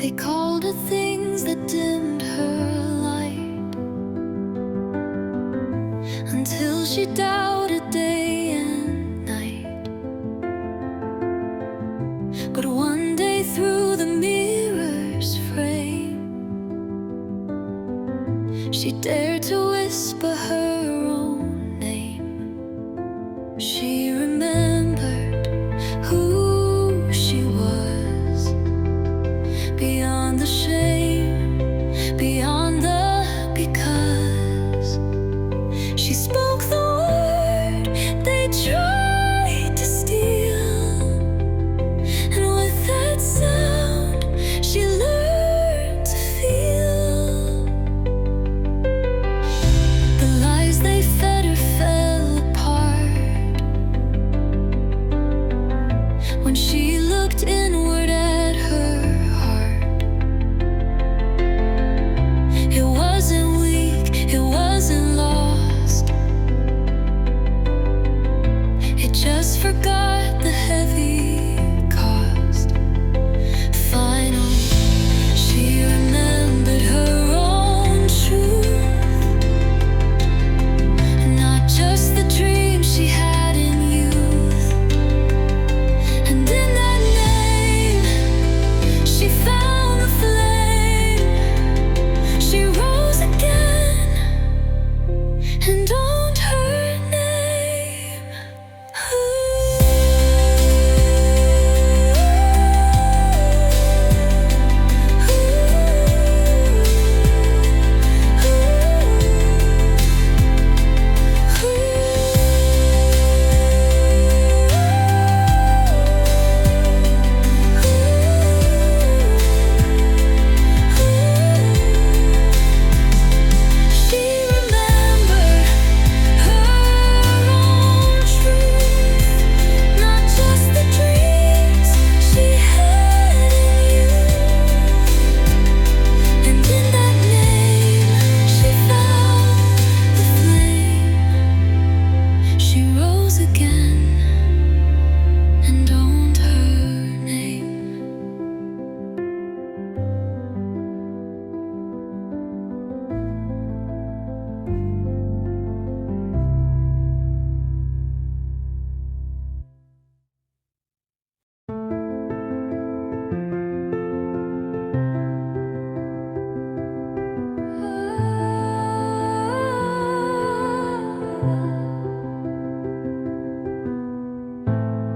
They called her things that dimmed her light, until she doubted day and night. But one day through the mirror's frame, she dared to whisper her own name. She remembered who she was, beyond the shame, beyond the because. She spoke the word they tried to steal, and with that sound she learned to feel. The lies they fed her fell apart when she looked inward at her heart. It wasn't weak, it wasn't lost, it just forgot the heavy cost. Finally, she remembered her own truth, not just the dream she had in youth. And in that name, she found the flame. She rose again and owned her name. She remembered her own truth, not just the dreams she had in youth. And in that name, she found the flame. She rose again and owned her name.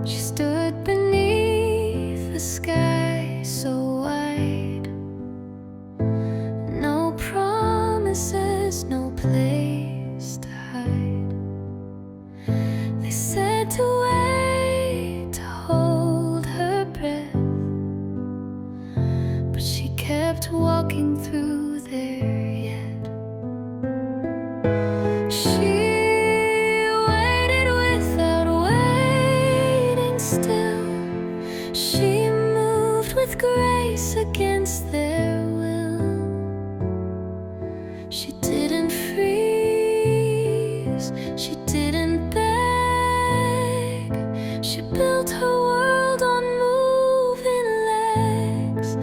She stood beneath a sky so wide, no promises, no place to hide. They said to wait, to hold her breath, but she kept walking through there yet. She waited without waiting still. She moved with grace against their will. She didn't freeze, she didn't beg. She built her world on moving legs.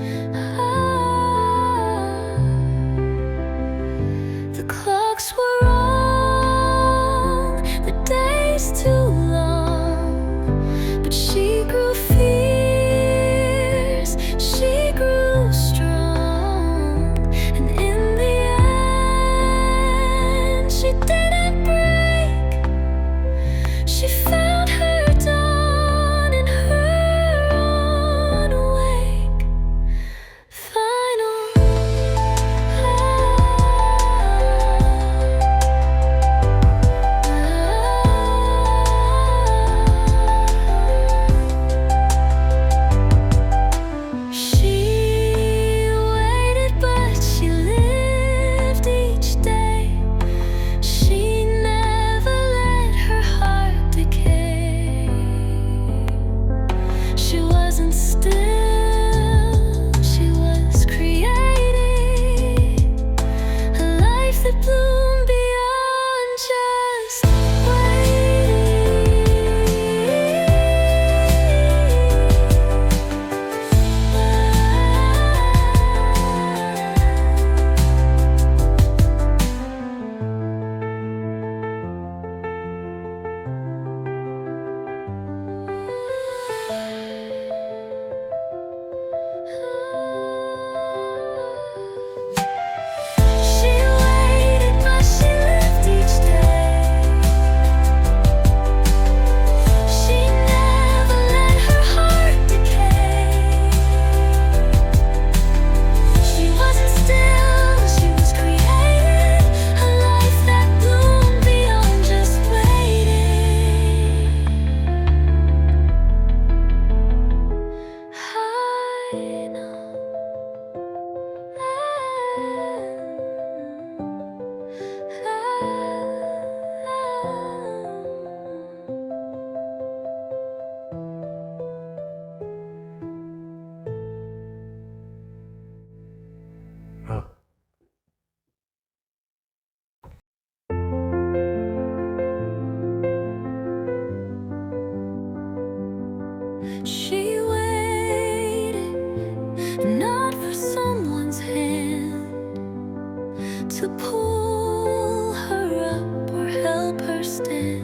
to pull her up or help her stand.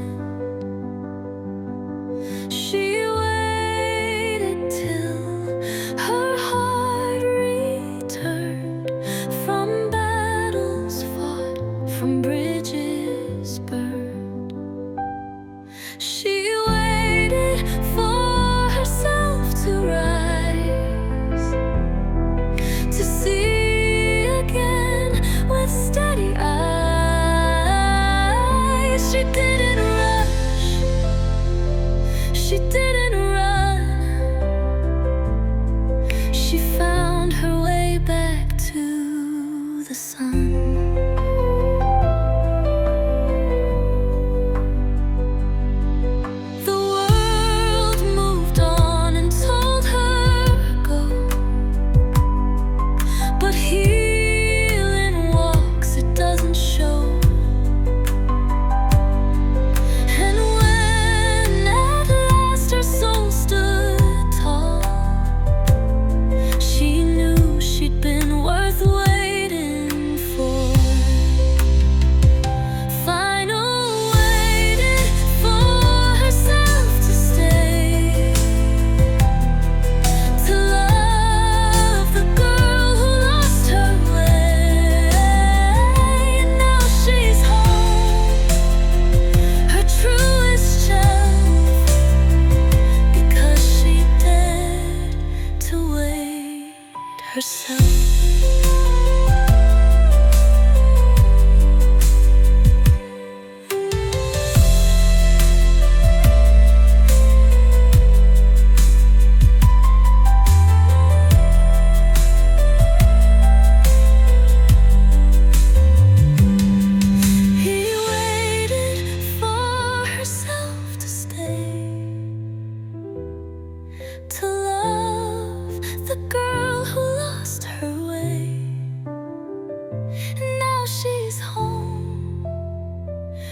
She waited till her heart returned from battles fought, from bridges burned. She waited for herself to rise, to see again with steady eyes. She didn't rush, she didn't run. She found her way back to the sun.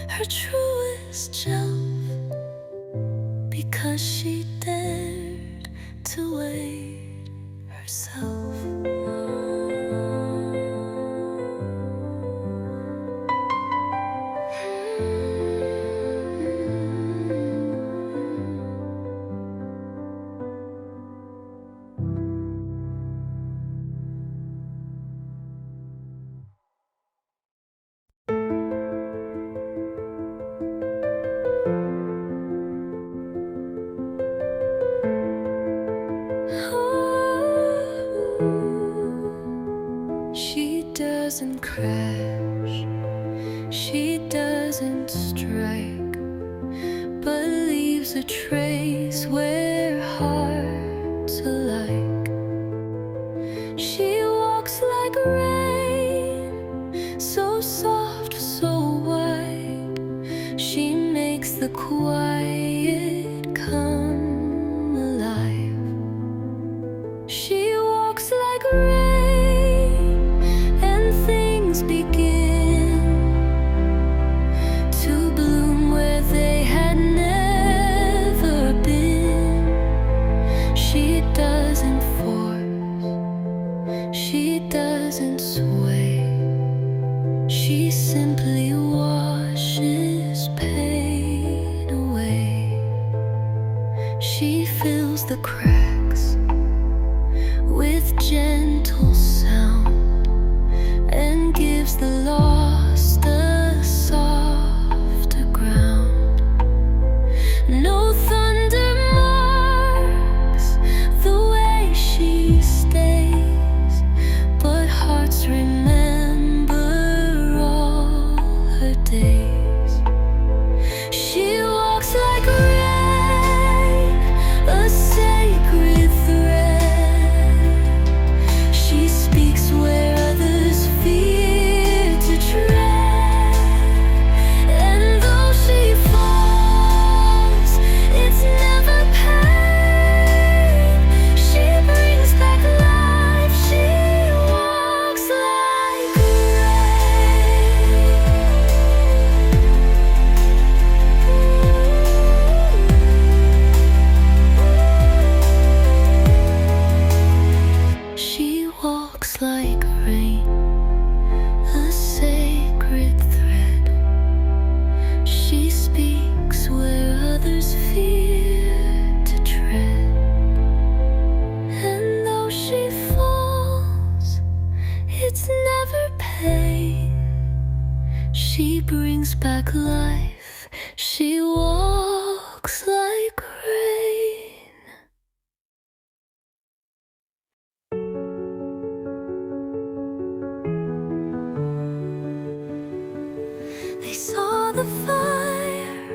Her truest self, because she dared to wait herself. She doesn't crash, she doesn't strike, but leaves a trace where hearts alike. She walks like rain, so soft, so white. She makes the quiet come alive. She walks like rain, begin to bloom where they had never pain. She brings back life. She walks like rain. They saw the fire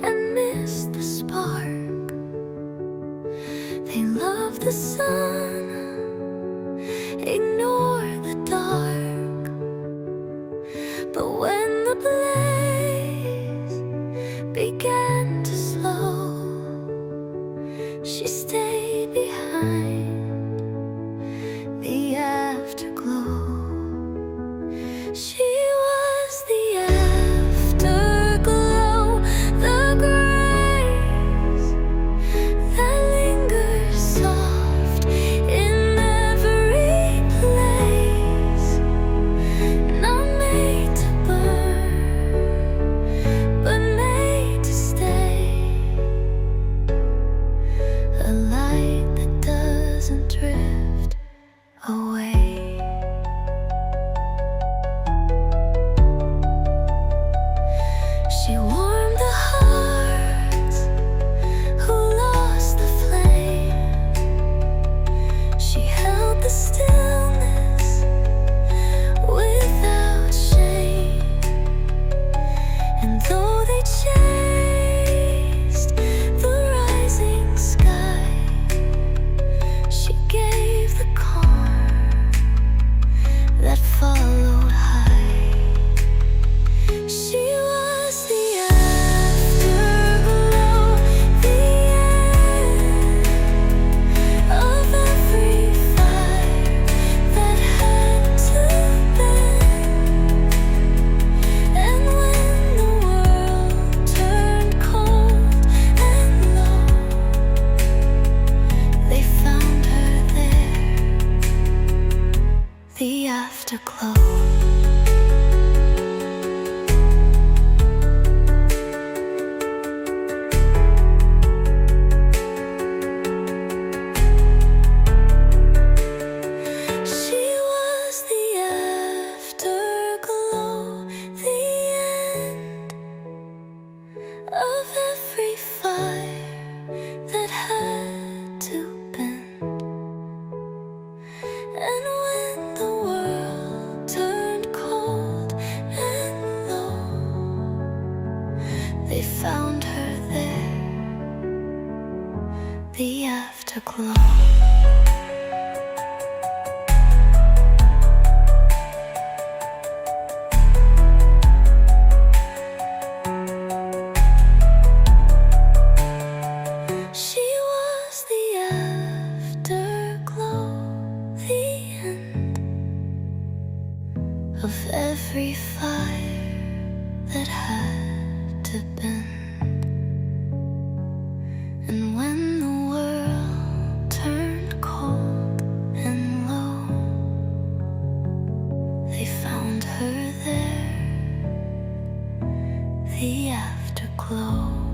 and missed the spark. They loved the sun, ignored the dark. But when the blaze began to slow, she stayed behind the afterglow. She was the afterglow, the grace that lingers soft in every place. Not made to burn, but made to stay. A light that doesn't drift away. She warmed the hearts who lost the flame. She held the stillness without shame. And though they chased the rising sky, she gave the calm that followed high. She was the afterglow, the end of every fire that had to bend. And when the world turned cold and low, they found her there, the afterglow. She was the afterglow, the end of every fire that had to bend. And when the world turned cold and low, they found her there, the afterglow. She was the afterglow, the end of every fire that had to bend. And when the world turned cold and low, they found her there, the afterglow.